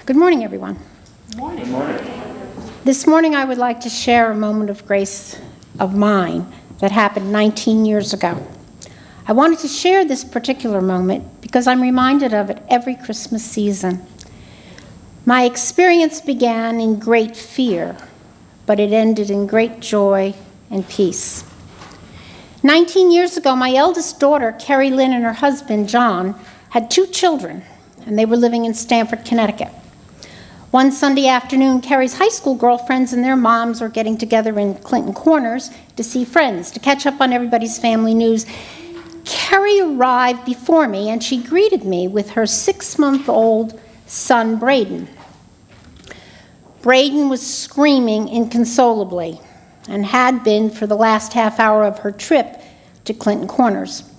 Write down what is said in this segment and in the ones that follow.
Good morning, everyone. Good morning. This morning I would like to share a moment of grace of mine that happened 19 years ago. I wanted to share this particular moment because I'm reminded of it every Christmas season. My experience began in great fear, but it ended in great joy and peace. 19 years ago, my eldest daughter, Carrie Lynn, and her husband, John, had 2 children, and they were living in Stamford, Connecticut. One Sunday afternoon, Carrie's high school girlfriends and their moms were getting together in Clinton Corners to see friends, to catch up on everybody's family news. Carrie arrived before me, and she greeted me with her 6-month-old son, Braden. Braden was screaming inconsolably and had been for the last half hour of her trip to Clinton Corners.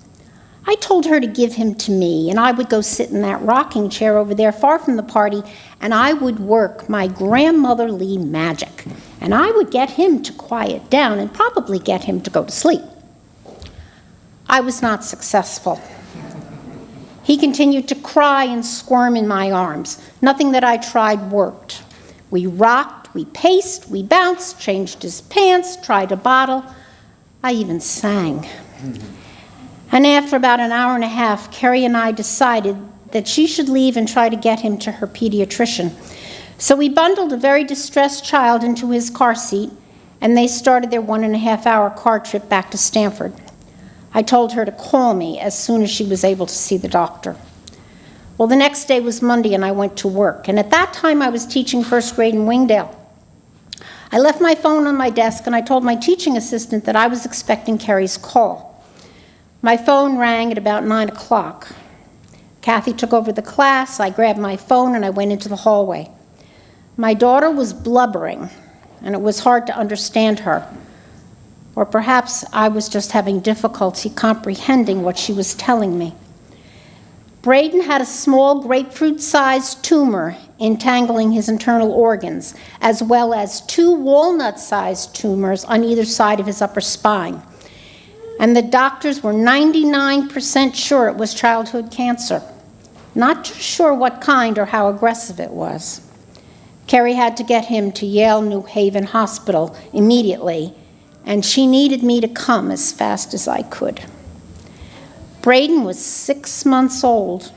I told her to give him to me, and I would go sit in that rocking chair over there far from the party, and I would work my grandmotherly magic, and I would get him to quiet down and probably get him to go to sleep. I was not successful. He continued to cry and squirm in my arms. Nothing that I tried worked. We rocked, we paced, we bounced, changed his pants, tried a bottle. I even sang. And after about an hour and a half, Carrie and I decided that she should leave and try to get him to her pediatrician. So we bundled a very distressed child into his car seat, and they started their 1.5-hour car trip back to Stamford. I told her to call me as soon as she was able to see the doctor. Well, the next day was Monday, and I went to work. And at that time, I was teaching first grade in Wingdale. I left my phone on my desk, and I told my teaching assistant that I was expecting Carrie's call. My phone rang at about 9 o'clock. Kathy took over the class. I grabbed my phone, and I went into the hallway. My daughter was blubbering, and it was hard to understand her. Or perhaps I was just having difficulty comprehending what she was telling me. Braden had a small grapefruit-sized tumor entangling his internal organs, as well as 2 walnut-sized tumors on either side of his upper spine. And the doctors were 99% sure it was childhood cancer. Not sure what kind or how aggressive it was. Carrie had to get him to Yale New Haven Hospital immediately, and she needed me to come as fast as I could. Braden was 6 months old.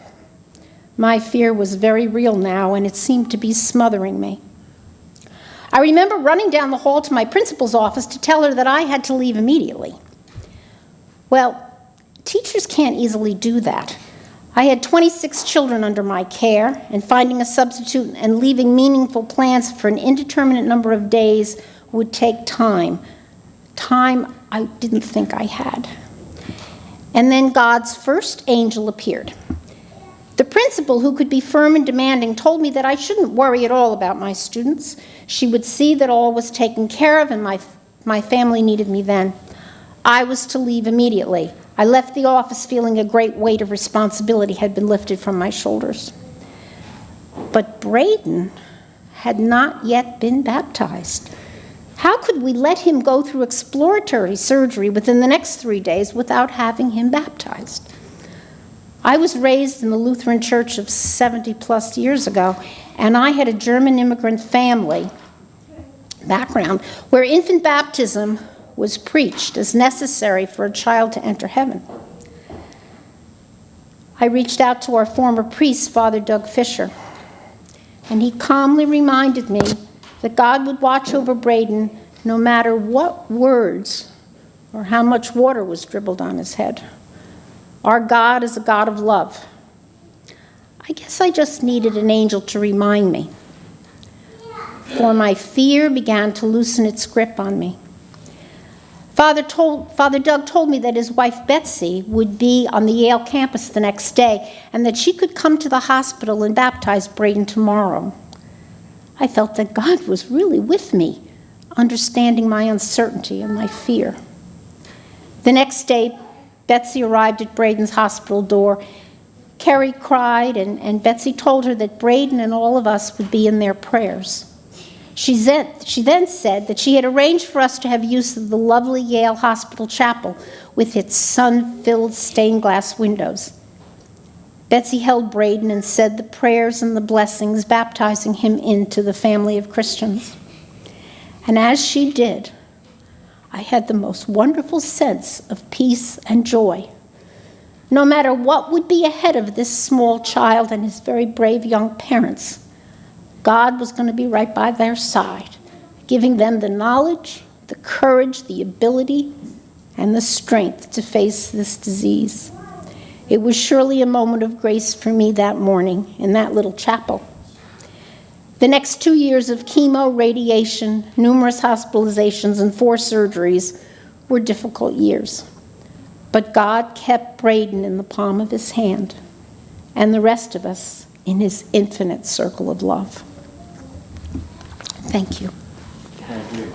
My fear was very real now, and it seemed to be smothering me. I remember running down the hall to my principal's office to tell her that I had to leave immediately. Well, teachers can't easily do that. I had 26 children under my care, and finding a substitute and leaving meaningful plans for an indeterminate number of days would take time. Time I didn't think I had. And then God's first angel appeared. The principal, who could be firm and demanding, told me that I shouldn't worry at all about my students. She would see that all was taken care of, and my family needed me then. I was to leave immediately. I left the office feeling a great weight of responsibility had been lifted from my shoulders. But Braden had not yet been baptized. How could we let him go through exploratory surgery within the next 3 days without having him baptized? I was raised in the Lutheran church of 70-plus years ago, and I had a German immigrant family background where infant baptism was preached as necessary for a child to enter heaven. I reached out to our former priest, Father Doug Fisher, and he calmly reminded me that God would watch over Braden no matter what words or how much water was dribbled on his head. Our God is a God of love. I guess I just needed an angel to remind me, for my fear began to loosen its grip on me. Father Doug told me that his wife Boissey would be on the Yale campus the next day and that she could come to the hospital and baptize Braden tomorrow. I felt that God was really with me, understanding my uncertainty and my fear. The next day, Betsy arrived at Braden's hospital door. Carrie cried, and Betsy told her that Braden and all of us would be in their prayers. She then said that she had arranged for us to have use of the lovely Yale Hospital chapel with its sun-filled stained glass windows. Betsy held Braden and said the prayers and the blessings, baptizing him into the family of Christians. And as she did, I had the most wonderful sense of peace and joy. No matter what would be ahead of this small child and his very brave young parents, God was going to be right by their side, giving them the knowledge, the courage, the ability, and the strength to face this disease. It was surely a moment of grace for me that morning in that little chapel. The next 2 years of chemo, radiation, numerous hospitalizations, and 4 surgeries were difficult years. But God kept Braden in the palm of his hand, and the rest of us in his infinite circle of love. Thank you. Thank you.